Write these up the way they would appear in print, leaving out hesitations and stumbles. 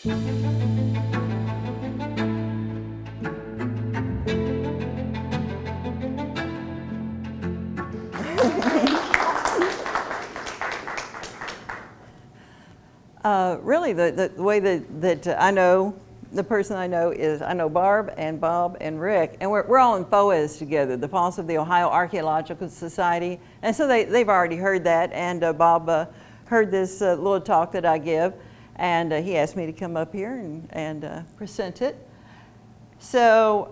Really, the way that I know, the person I know is, I know Barb and Bob and Rick, and we're all in FOAS together, the Falls of the Ohio Archaeological Society, and so they've already heard that, and Bob heard this little talk that I give, and he asked me to come up here and present it. So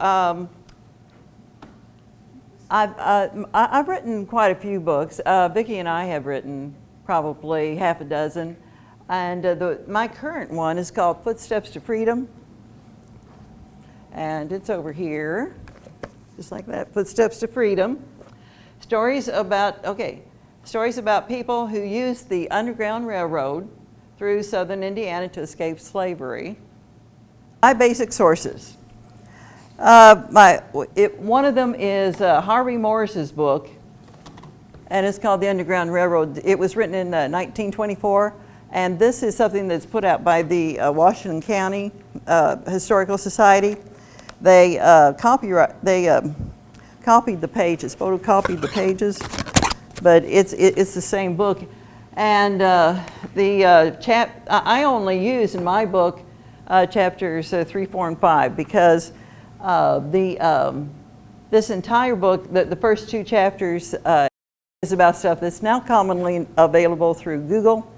I've written quite a few books. Vicki and I have written probably half a dozen. And my current one is called Footsteps to Freedom. And it's over here, just like that, Footsteps to Freedom. Stories about people who used the Underground Railroad through southern Indiana to escape slavery. My basic sources. One of them is Harvey Morris's book, and it's called The Underground Railroad. It was written in 1924. And this is something that's put out by the Washington County Historical Society. They copied the pages, photocopied the pages, but it's the same book. And I only use in my book chapters 3, 4, and 5 because this entire book, the first 2 chapters, is about stuff that's now commonly available through Google.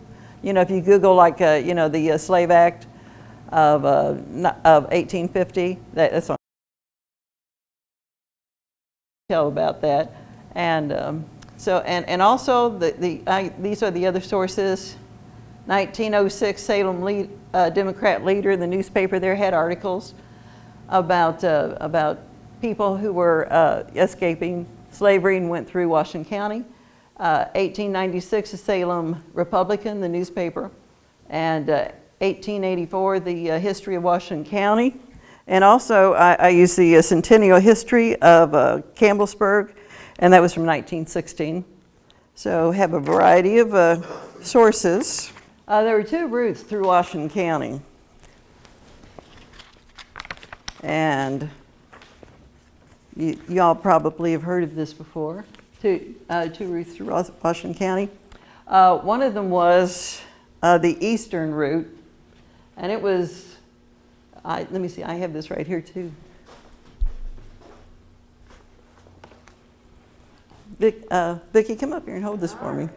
You know, if you Google the Slave Act of 1850, that's on. Tell about that, and also these are the other sources. 1906, Salem Democrat leader, the newspaper there had articles about people who were escaping slavery and went through Washington County. 1896, the Salem Republican, the newspaper, and 1884, the history of Washington County. And also, I use the Centennial History of Campbellsburg, and that was from 1916. So have a variety of sources. There were 2 routes through Washington County. And y'all probably have heard of this before. Two routes through Washington County. One of them was the eastern route, and it was, let me see, I have this right here too. Vicki, come up here and hold this for me.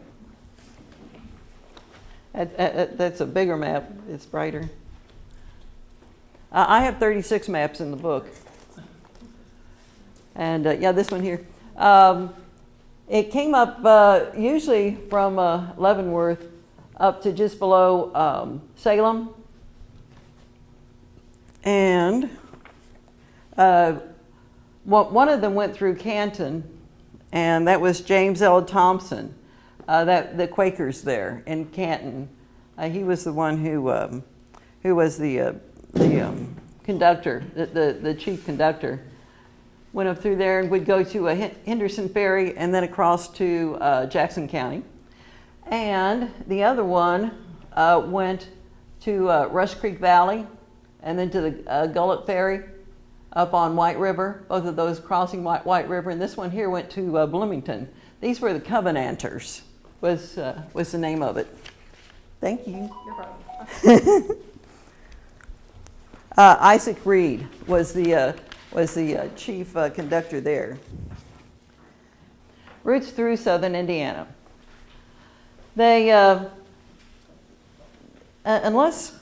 That's a bigger map, it's brighter. I have 36 maps in the book. And yeah, this one here. It came up usually from Leavenworth up to just below Salem. And one of them went through Canton, and that was James L. Thompson, the Quakers there in Canton. He was the one who was the conductor, the chief conductor. Went up through there and would go to Henderson Ferry and then across to Jackson County. And the other one went to Rush Creek Valley and then to the Gullet Ferry up on White River, both of those crossing White River. And this one here went to Bloomington. These were the Covenanters, was the name of it. Thank you. No problem. Isaac Reed was the chief conductor there. Routes through southern Indiana. They, unless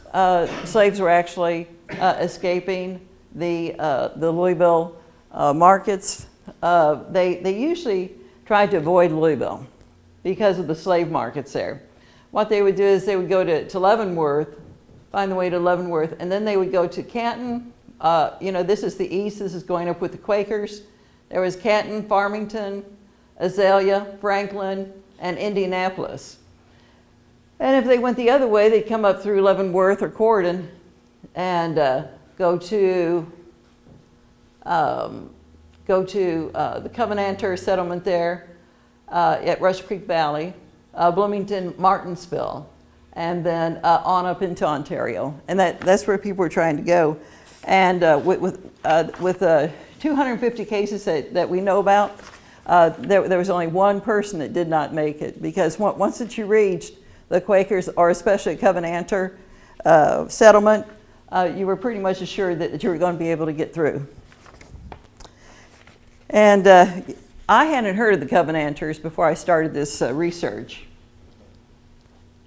slaves were actually escaping the Louisville markets, they usually tried to avoid Louisville because of the slave markets there. What they would do is they would go to Leavenworth, find the way to Leavenworth, and then they would go to Canton. This is the east, this is going up with the Quakers. There was Canton, Farmington, Azalea, Franklin, and Indianapolis. And if they went the other way, they'd come up through Leavenworth or Corydon and go to the Covenanter settlement there at Rush Creek Valley, Bloomington, Martinsville, and then on up into Ontario. And that's where people were trying to go. And with 250 cases that we know about, there was only one person that did not make it, because once that you reached the Quakers, or especially a Covenanter settlement, you were pretty much assured that you were going to be able to get through. And I hadn't heard of the Covenanters before I started this research.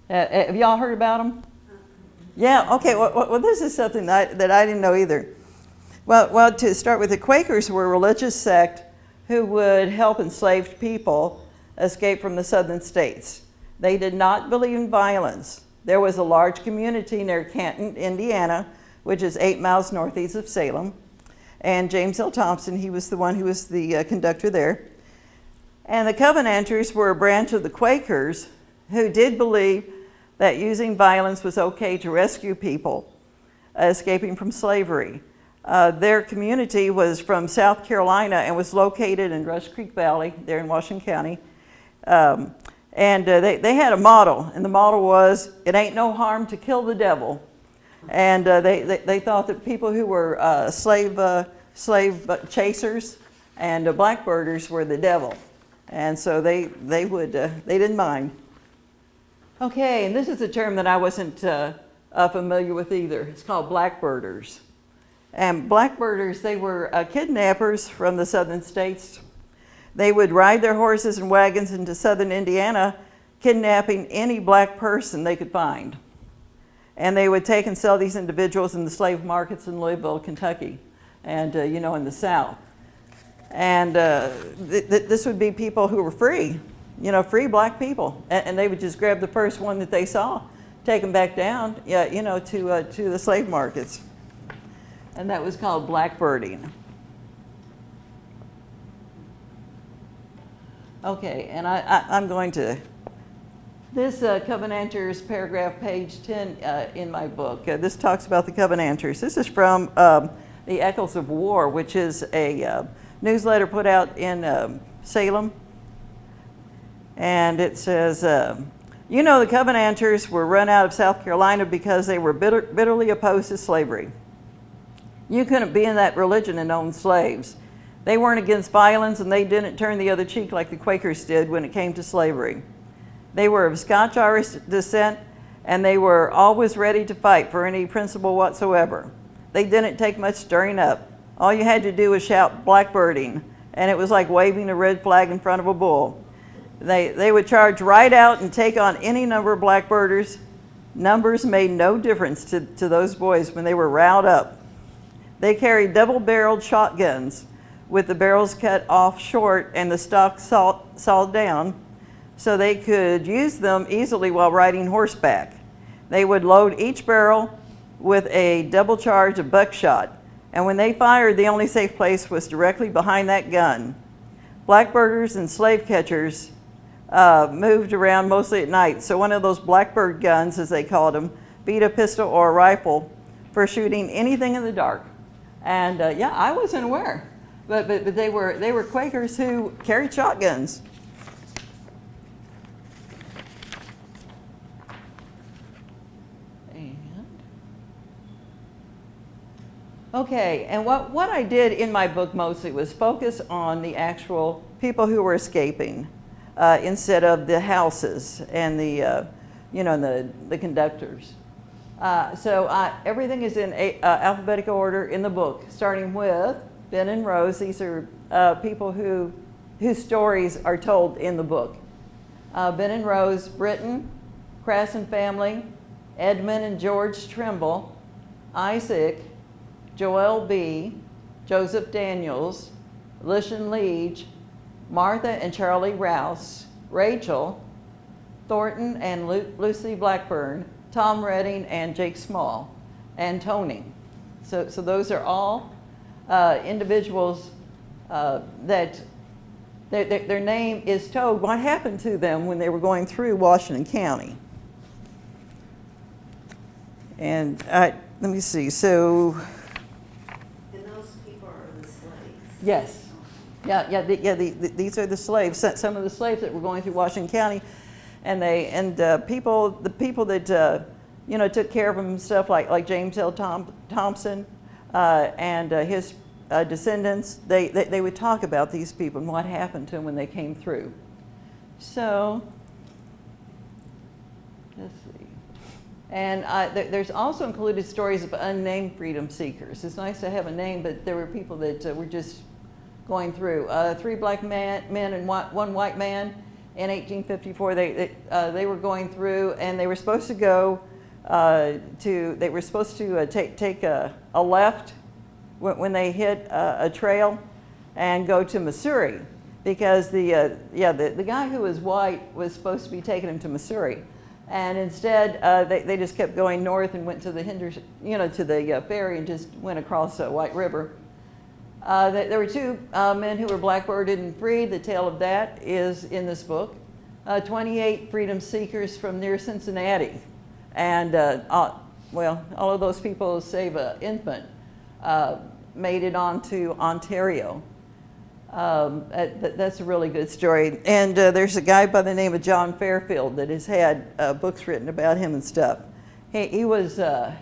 Have y'all heard about them? Yeah, okay, well this is something that I didn't know either. Well, to start with, the Quakers were a religious sect who would help enslaved people escape from the southern states. They did not believe in violence. There was a large community near Canton, Indiana, which is 8 miles northeast of Salem. And James L. Thompson, he was the one who was the conductor there. And the Covenanters were a branch of the Quakers who did believe that using violence was okay to rescue people escaping from slavery. Their community was from South Carolina and was located in Rush Creek Valley, there in Washington County. They had a motto, and the motto was, "It ain't no harm to kill the devil." And they thought that people who were slave chasers and blackbirders were the devil. And so they didn't mind. Okay, and this is a term that I wasn't familiar with either. It's called blackbirders. And blackbirders, they were kidnappers from the southern states. They would ride their horses and wagons into southern Indiana, kidnapping any black person they could find. And they would take and sell these individuals in the slave markets in Louisville, Kentucky, and in the South. And this would be people who were free, free black people. And they would just grab the first one that they saw, take them back down, to the slave markets. And that was called blackbirding. Okay, and I'm going to, this Covenanters paragraph, page 10 in my book. This talks about the Covenanters. This is from the Echoes of War, which is a newsletter put out in Salem. And it says, the Covenanters were run out of South Carolina because they were bitterly opposed to slavery. You couldn't be in that religion and own slaves. They weren't against violence, and they didn't turn the other cheek like the Quakers did when it came to slavery. They were of Scotch-Irish descent, and they were always ready to fight for any principle whatsoever. They didn't take much stirring up. All you had to do was shout blackbirding, and it was like waving a red flag in front of a bull. They would charge right out and take on any number of blackbirders. Numbers made no difference to those boys when they were riled up. They carried double-barreled shotguns with the barrels cut off short and the stock sawed down so they could use them easily while riding horseback. They would load each barrel with a double charge of buckshot, and when they fired, the only safe place was directly behind that gun. Blackbirders and slave catchers moved around mostly at night, so one of those blackbird guns, as they called them, beat a pistol or a rifle for shooting anything in the dark. And I wasn't aware, but they were Quakers who carried shotguns. And what I did in my book mostly was focus on the actual people who were escaping instead of the houses and the conductors. So everything is in alphabetical order in the book, starting with Ben and Rose. These are people whose stories are told in the book. Ben and Rose Britton, Crasson family, Edmund and George Trimble, Isaac, Joel B., Joseph Daniels, Lishan Leach, Martha and Charlie Rouse, Rachel, Thornton and Lucy Blackburn, Tom Redding and Jake Small, and Tony. So those are all individuals that their name is told what happened to them when they were going through Washington County. And let me see, so. And those people are the slaves? Yes. These are the slaves, some of the slaves that were going through Washington County. the people that took care of him and stuff, like James L. Thompson and his descendants, they would talk about these people and what happened to them when they came through. So let's see. And there's also included stories of unnamed freedom seekers. It's nice to have a name, but there were people that were just going through. 3 black men and 1 white man in 1854. They were going through, and they were supposed to go take a left when they hit a trail and go to Missouri, because the guy who was white was supposed to be taking him to Missouri. And instead, they just kept going north and went to the to the ferry and just went across the White River. There were 2 men who were blackbirded and freed. The tale of that is in this book. 28 freedom seekers from near Cincinnati. And all of those people, save an infant, made it onto Ontario. That's a really good story. And there's a guy by the name of John Fairfield that has had books written about him and stuff. He was a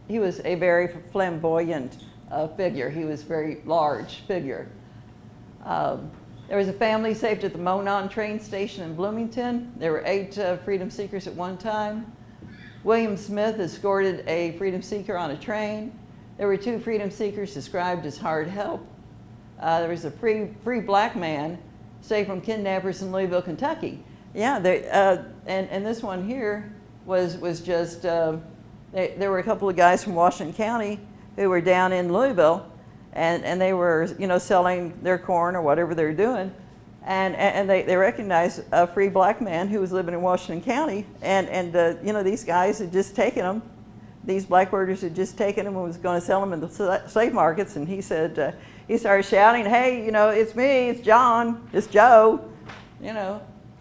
very flamboyant figure. He was a very large figure. There was a family saved at the Monon train station in Bloomington. There were 8 freedom seekers at one time. William Smith escorted a freedom seeker on a train. There were 2 freedom seekers described as hard help. There was a free black man saved from kidnappers in Louisville, Kentucky. Yeah, and this one here was just, there were a couple of guys from Washington County who were down in Louisville, and they were, selling their corn or whatever they were doing, and they recognized a free black man who was living in Washington County, and these guys had just taken him. These blackbirders had just taken him and was going to sell them in the slave markets, and he said, he started shouting, "Hey, it's me, it's John, it's Joe,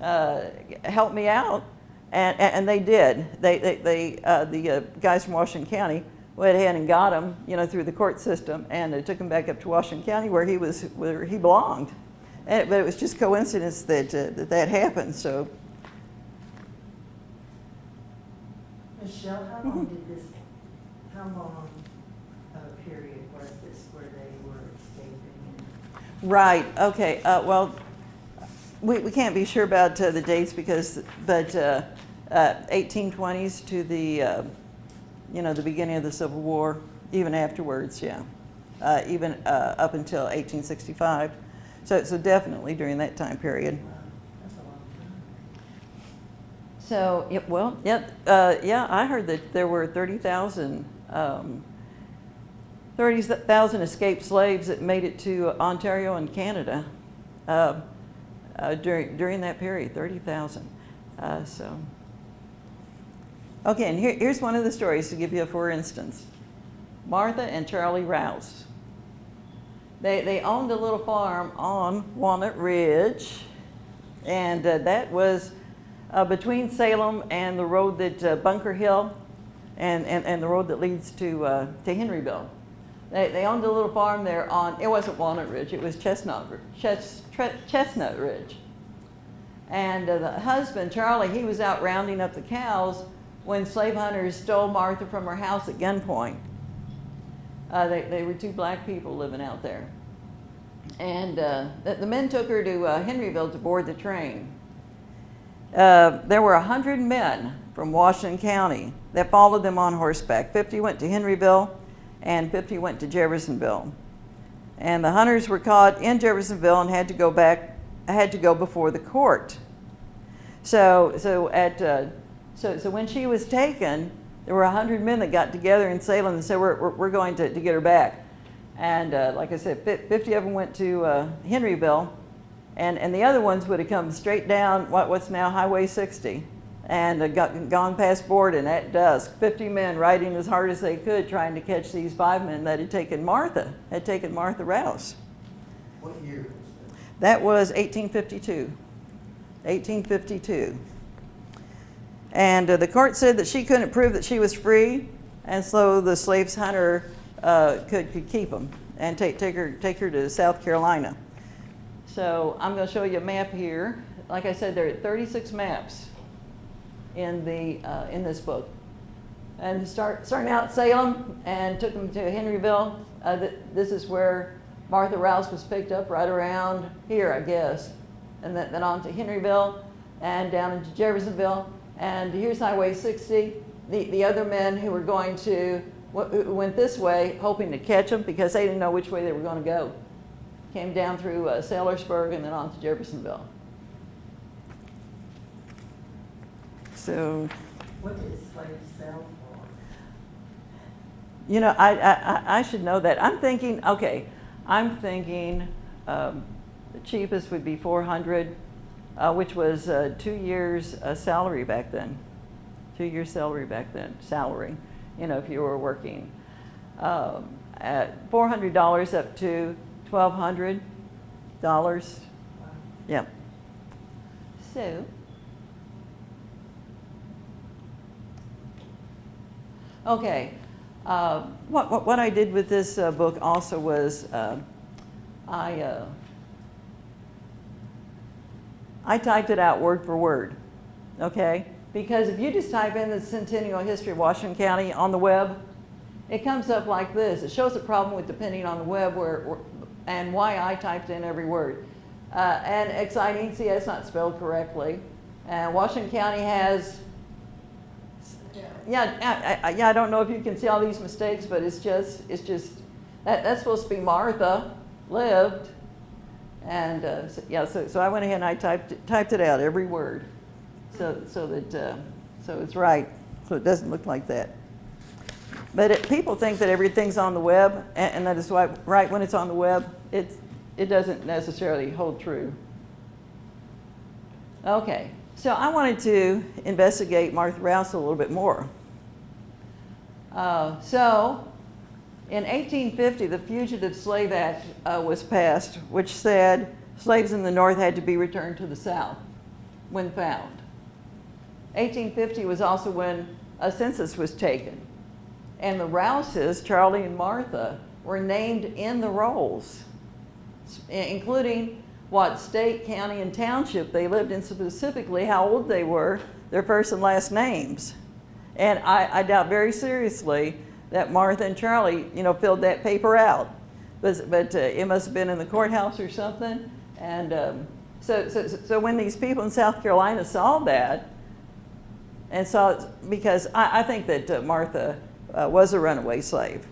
help me out." And they did. The guys from Washington County went ahead and got him, through the court system, and they took him back up to Washington County where he belonged. But it was just coincidence that happened. So, Michelle, how long period was this where they were escaping? right, okay, well, we can't be sure about the dates but 1820s to the, the beginning of the Civil War, even afterwards, yeah, even up until 1865. So definitely during that time period. Wow, that's a long time. So, I heard that there were 30,000 escaped slaves that made it to Ontario and Canada during that period, 30,000. Okay, and here's one of the stories to give you a for instance. Martha and Charlie Rouse. They owned a little farm on Walnut Ridge, and that was between Salem and the road that Bunker Hill and the road that leads to Henryville. They owned a little farm there it wasn't Walnut Ridge, it was Chestnut Ridge. And the husband, Charlie, he was out rounding up the cows when slave hunters stole Martha from her house at gunpoint. They were 2 black people living out there. And the men took her to Henryville to board the train. There were 100 men from Washington County that followed them on horseback. 50 went to Henryville and 50 went to Jeffersonville. And the hunters were caught in Jeffersonville and had to go before the court. So when she was taken, there were 100 men that got together in Salem and said, we're going to get her back. And like I said, 50 of them went to Henryville, and the other ones would have come straight down what's now Highway 60 and gone past Borden at dusk. 50 men riding as hard as they could trying to catch these 5 men that had taken Martha Rouse. What year was That was 1852. 1852. And the court said that she couldn't prove that she was free, and so the slaves hunter could keep them and take her to South Carolina. So I'm going to show you a map here. Like I said, there are 36 maps in this book. And starting out Salem and took them to Henryville. This is where Martha Rouse was picked up, right around here, I guess. And then on to Henryville and down into Jeffersonville. And here's Highway 60. The other men who were going to, who went this way, hoping to catch them because they didn't know which way they were going to go. Came down through Saylorsburg and then on to Jeffersonville. So, What did slaves sell for? you know, I should know that. I'm thinking the cheapest would be $400, which was 2 years salary back then. 2 years salary back then, salary, you know, if you were working. At $400 up to $1,200. Yeah. So, okay. What I did with this book also was I typed it out word for word, okay? Because if you just type in the Centennial History of Washington County on the web, it comes up like this. It shows a problem with depending on the web and why I typed in every word. And exciting, see, it's not spelled correctly. And Washington County has, I don't know if you can see all these mistakes, but it's just that's supposed to be Martha lived. And so I went ahead and I typed it out, every word, so it's right, so it doesn't look like that. But people think that everything's on the web, and that is why, right when it's on the web, it doesn't necessarily hold true. Okay, so I wanted to investigate Martha Rouse a little bit more. So, in 1850, the Fugitive Slave Act was passed, which said slaves in the North had to be returned to the South when found. 1850 was also when a census was taken. And the Rouses, Charlie and Martha, were named in the rolls, including what state, county, and township they lived in, specifically how old they were, their first and last names. And I doubt very seriously that Martha and Charlie, filled that paper out. But it must have been in the courthouse or something. And so when these people in South Carolina saw that, because I think that Martha was a runaway slave.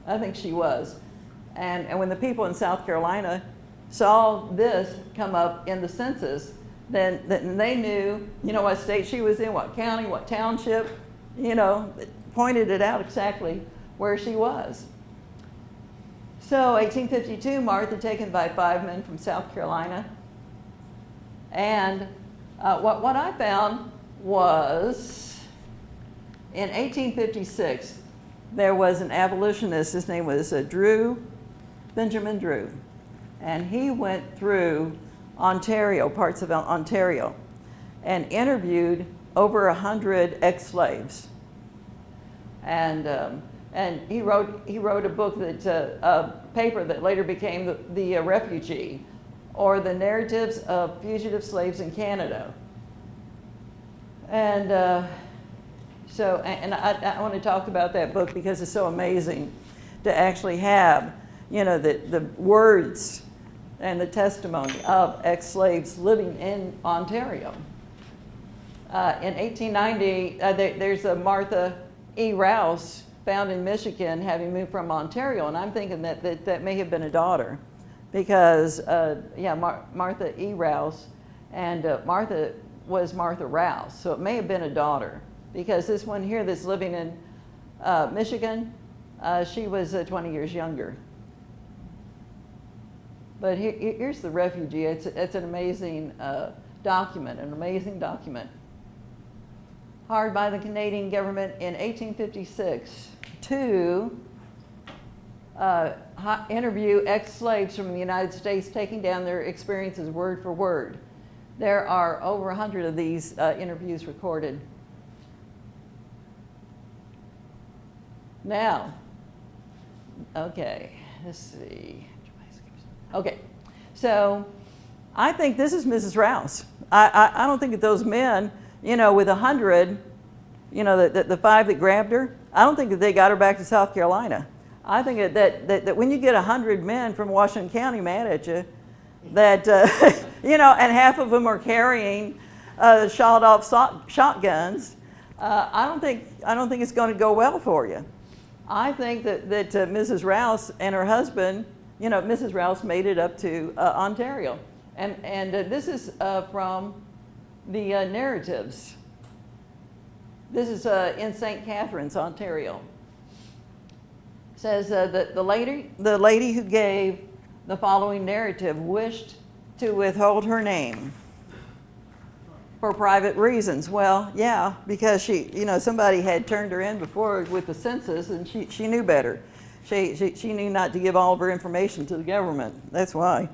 I think she was. And when the people in South Carolina saw this come up in the census, then they knew, what state she was in, what county, what township, pointed it out exactly where she was. So 1852, Martha taken by 5 men from South Carolina. And what I found was in 1856, there was an abolitionist, his name was Benjamin Drew, and he went through Ontario, parts of Ontario, and interviewed over 100 ex-slaves. And he wrote a book a paper that later became the Refugee, or the Narratives of Fugitive Slaves in Canada. And I want to talk about that book because it's so amazing to actually have, the words and the testimony of ex-slaves living in Ontario. In 1890, there's a Martha E. Rouse found in Michigan, having moved from Ontario, and I'm thinking that may have been a daughter, because Martha E. Rouse, and Martha was Martha Rouse, so it may have been a daughter, because this one here that's living in Michigan, she was 20 years younger. But here's the Refugee. It's an amazing document, Hired by the Canadian government in 1856 to interview ex-slaves from the United States, taking down their experiences word for word. There are over 100 of these interviews recorded. Now, okay, let's see. Okay, so I think this is Mrs. Rouse. I don't think that those men with 100, the 5 that grabbed her, I don't think that they got her back to South Carolina. I think that when you get 100 men from Washington County mad at you, that, and half of them are carrying shot-off shotguns, I don't think it's going to go well for you. I think that Mrs. Rouse and her husband, Mrs. Rouse made it up to Ontario. And this is from the narratives. This is in St. Catharines, Ontario. It says that the lady who gave the following narrative wished to withhold her name for private reasons. Well, yeah, because somebody had turned her in before with the census, and she knew better. She knew not to give all of her information to the government. That's why.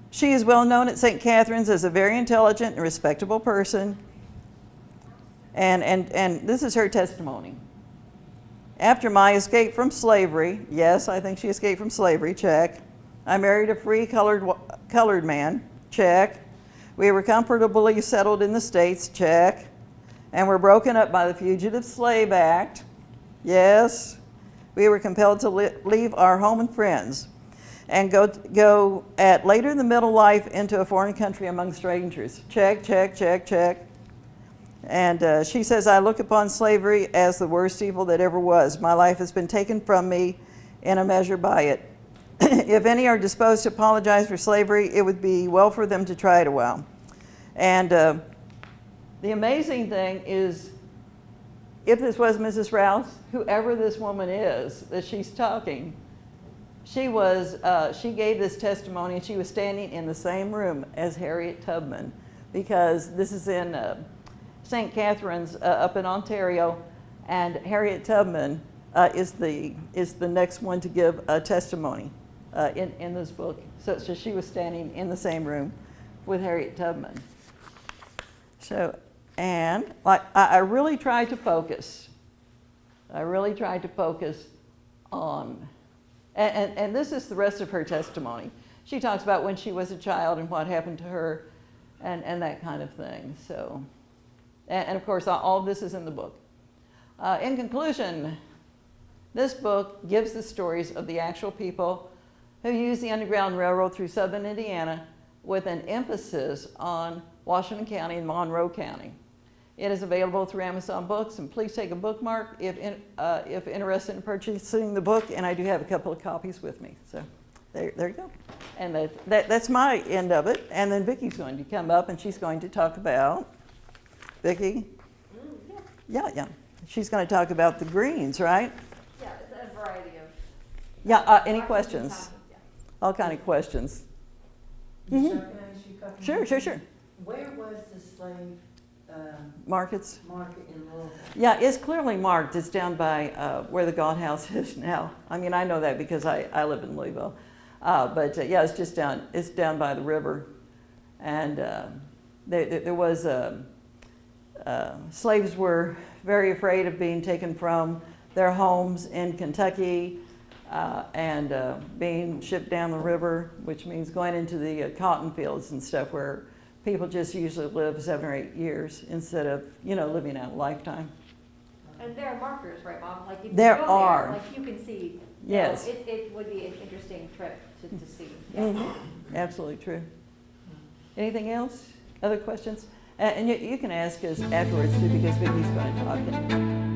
She is well known at St. Catharines as a very intelligent and respectable person. And this is her testimony. After my escape from slavery, yes, I think she escaped from slavery, check. I married a free colored man, check. We were comfortably settled in the States, check. And were broken up by the Fugitive Slave Act, yes. We were compelled to leave our home and friends and go at later in the middle life into a foreign country among strangers, check, check, check, check. And she says, I look upon slavery as the worst evil that ever was. My life has been taken from me in a measure by it. If any are disposed to apologize for slavery, it would be well for them to try it a while. And the amazing thing is, if this was Mrs. Rouse, whoever this woman is that she's talking, she gave this testimony, and she was standing in the same room as Harriet Tubman, because this is in St. Catharines up in Ontario, and Harriet Tubman is the next one to give a testimony in this book. So she was standing in the same room with Harriet Tubman. So, and I really tried to focus. I really tried to focus on, and this is the rest of her testimony. She talks about when she was a child and what happened to her, and that kind of thing. So. And of course, all of this is in the book. In conclusion, this book gives the stories of the actual people who used the Underground Railroad through southern Indiana, with an emphasis on Washington County and Monroe County. It is available through Amazon Books, and please take a bookmark if interested in purchasing the book, and I do have a couple of copies with me. So there you go. And that's my end of it. And then Vicki's going to come up, and she's going to talk about, Vicki? Yeah. She's going to talk about the greens, right? Yeah, it's a variety of. Yeah, any questions? Yeah. All kind of questions. Can I ask you a couple Sure. Where was the slave Markets? market in Louisville? Yeah, it's clearly marked. It's down by where the God House is now. I mean, I know that because I live in Louisville. But yeah, it's just down. It's down by the river, and there was slaves were very afraid of being taken from their homes in Kentucky and being shipped down the river, which means going into the cotton fields and stuff where people just usually live 7 or 8 years instead of, living out a lifetime. And there are markers, right, Mom? Like if you There go are. there, like you can see. Yes. It would be an interesting trip to see. Absolutely true. Anything else? Other questions? And you can ask us afterwards too, because Vicki's going to talk.